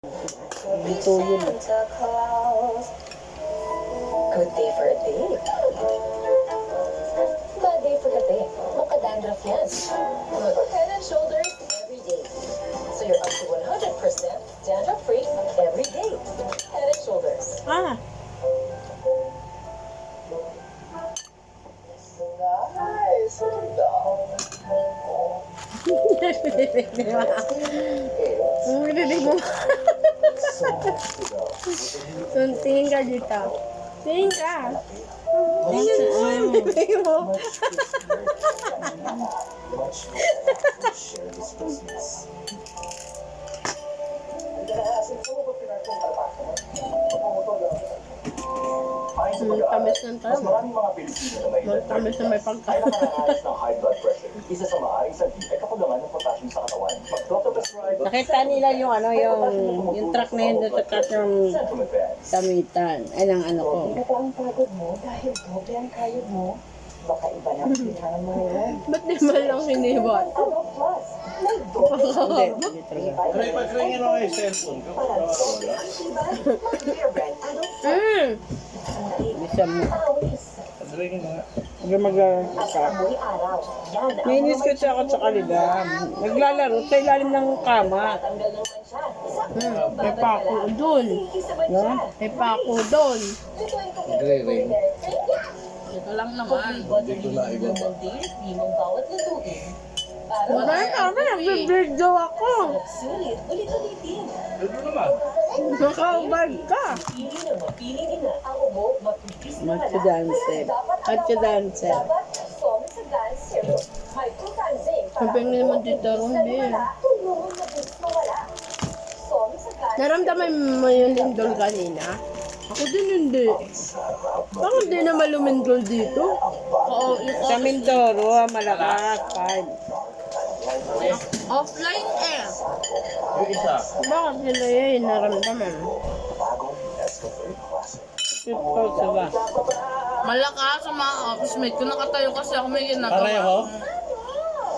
Dito yun. Good day for a date. Bad day for a date. Makadandruff yan. Head and shoulders every day. So you're up to 100% dandruff free every day. Head and shoulders. Ah! Nice. Ang bibig mo. Tingin ka dito. Tingin ka. Tingin mo yung bibig mo. Tamis ng tama. Tamis na may pagkain. Isa sa maaaring sanhi ay kapagangan ng potassium sa katawan. Mag-Dr. Nakita nila yung ano, yung truck na yun doon sa yung tamitan. Ay, ang ano ko. Ito ang pagod mo dahil doble ang kayod mo. Baka iba na ang kailangan mo ngayon. Ba't di man lang hinibat? Ano plus? May doble. Hindi talaga. Pero ipag-ringin mo yung cellphone ko. Bisa mo. Pag-ringin mo nga. Huwag Amoy araw. Yan ang Nainis ko siya ako sa kanila. Naglalaro sa ilalim ng kama. tanggal ng tansya. May pako doon. No? May pako doon. Nagre-ring. Ito lang naman. Dito na ibaba. Limang bawat lutuin. Para Wala kami, nag-video ako. sulit, ulit-ulitin. Dito naman. Nakaubad ka. Pili na mapili nila ang ubo, mapipis na Magsudanse. Magsudanse. Dapat somi sa dancer. May tutan zinc. Sabi nga naman dito, Rumbi. Tulungan na bilis mawala. Somi sa dancer. Naramdaman mo yung lindol kanina? Ako din hindi. Bakit di naman lumindol dito? Oo, sa Mindoro, malakas. Offline eh. Yung isa. Bakit nila yun naramdaman? Pause ba? Malakas sa mga office mate ko. Nakatayo kasi ako may ginagawa. Pareho?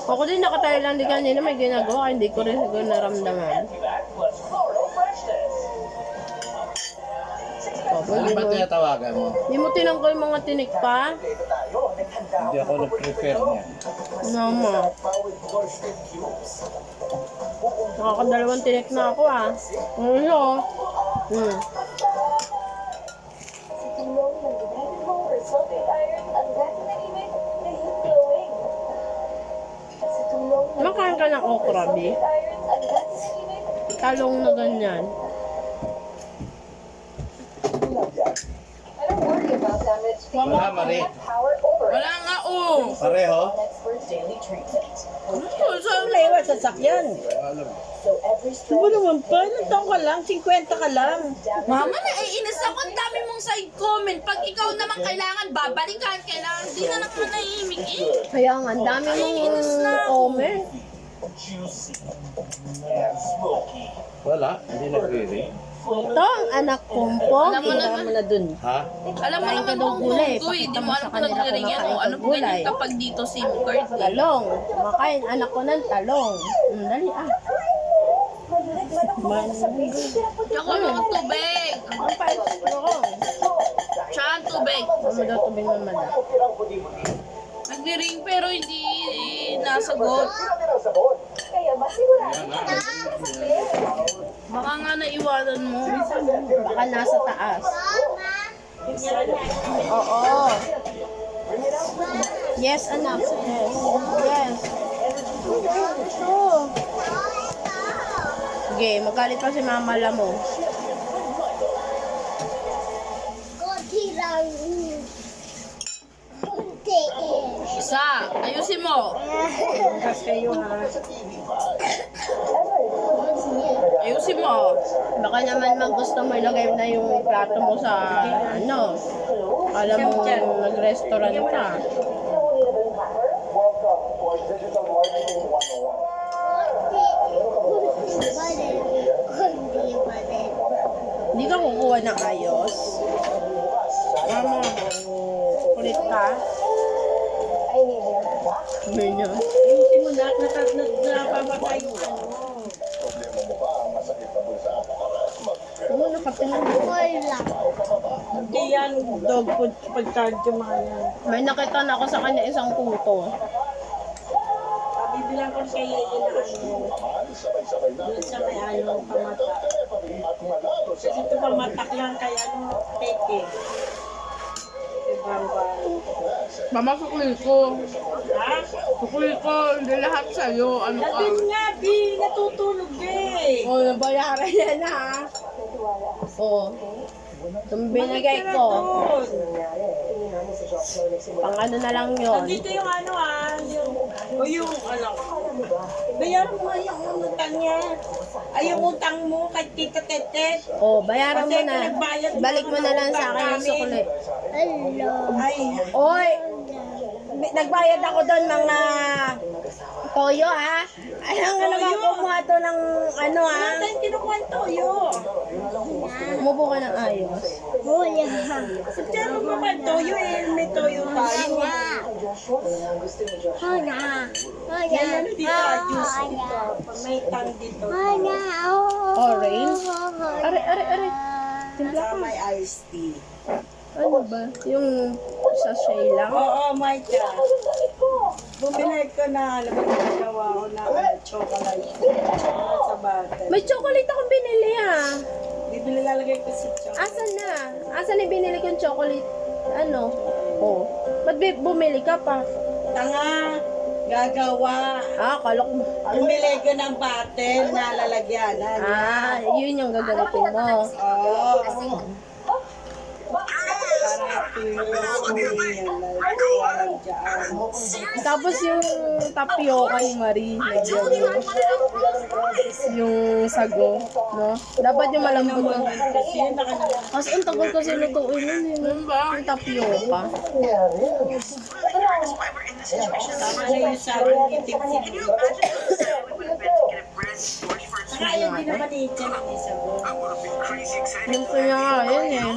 Ako din nakatayo lang din kanina may ginagawa. Hindi ko rin siguro naramdaman. Ano ba tinatawagan mo? Hindi mo tinangko yung mga tinik pa? Hindi ako nag-prepare niya. Nama. Nakakadalawang tinik na ako ah. Ano? Sa tulong ng United Motor Sulfate Iron, ang dati na imig, naging glowing. Sa tulong ng Makain ka ng okra, Bi? Sulfate Iron, ang dati na imig, Talong na ganyan. I don't worry about damage. Wala, Mari. Power over. Wala nga oh. Pareho? Expert daily treatment. Lewa sa sakyan. Alam. So every Ano stroke naman pa? Ilang taon ka lang? 50 ka lang. Mama, naiinis ako. Ang dami mong side comment. Pag ikaw naman kailangan babalikan, kailangan di na naman nahihimik eh. Kaya nga, ang dami Naiinis na mong ako. comment. Wala, hindi nagre-ring. Ito ang anak kong po. Alam mo Tingnan naman. mo na dun. Ha? Alam mo Kain naman ka daw kung gulay. gulay. Di Pakita mo mo alam sa kung kanila nagre-ring kung yan o makain ano ka po ganyan gulay. kapag dito SIM card eh. Talong. Makain anak ko ng talong. Dali ah. Ako mga tubig. Ang pait ko. Tsahan tubig. Ano daw tubig naman ah. Nagre-ring pero hindi nasagot. kaya masigurado Baka nga naiwanan mo. Baka nasa taas. Oo. Yes, anak. Yes. Yes. Ito. Sige, magalit pa si Mama Lamo. Isa, ayusin mo. Ayusin mo. Baka naman gusto mo ilagay na yung plato mo sa ano. Alam mo, nag-restaurant ka. Hindi ka kukuha ng ayos. Mama, kulit ka. I need you. Sabi niya, ayusin mo na, napapatay yung ano. Problema mo ba ang masakit na bulsa? Nakatingin. Wala. Hindi yan dog food pagkadyo mga yan. May nakita na ako sa kanya isang puto. Bibilang ko siya yung doon sa may pamatak. Kasi ito pamatak lang kaya teke. Mama, sukli ko. Ha? Sukli ko, hindi lahat sa'yo. Ano ka? Nandun nga, Bi. Natutulog, Bi. Oo, nabayaran yan, ha? Oo. Itong binigay ko. Pang ano na lang yun. Nandito yung ano, o yung ano. Bayaran mo nga yung utang niya. Ay, yung utang mo kay Tita Tetet. Oo, bayaran mo na. Balik mo na lang sa akin yung sukli. Hello. Ay, oy! Nagbayad ako doon mga toyo, ha? Alam nga naman kumuha to ng ano, ha? Ano kinukuha ng toyo? Umupo ka ng ayos. Wala. Diyan mo ba toyo, may toyo tayo. Wala. Yan ano dito, juice dito. May tang dito. Wala. Orange? Are. Timpla ka. May iced tea. Ano ba? Yung sachet lang? Oo, may ka. Bumili ko na, alam mo, nagawa ko na chocolate. Chocolate sa bottle. May chocolate akong binili, ha? Bibili lalagay ko sa chocolate. Asan na? Asan na binili kong chocolate? Ano? Oh. Ba't bumili ka pa? Tanga, gagawa. Kala ko. Bumili ko ng bottle na lalagyanan. Yun yung gagamitin mo. Oo. Para tuloy yan. Walang dyan. Tapos yung tapioca ni Marie, nagyan mo. Yung sago, no? Dapat yung malambot ng... Kasi yun nakanala. Kasi ang tagal kasi lutuin nun, yung tapioca. Tama na yung sabi ni Tipsy. Saka ayaw din naman i-check yung isa ko. Yung kanya nga, yun eh.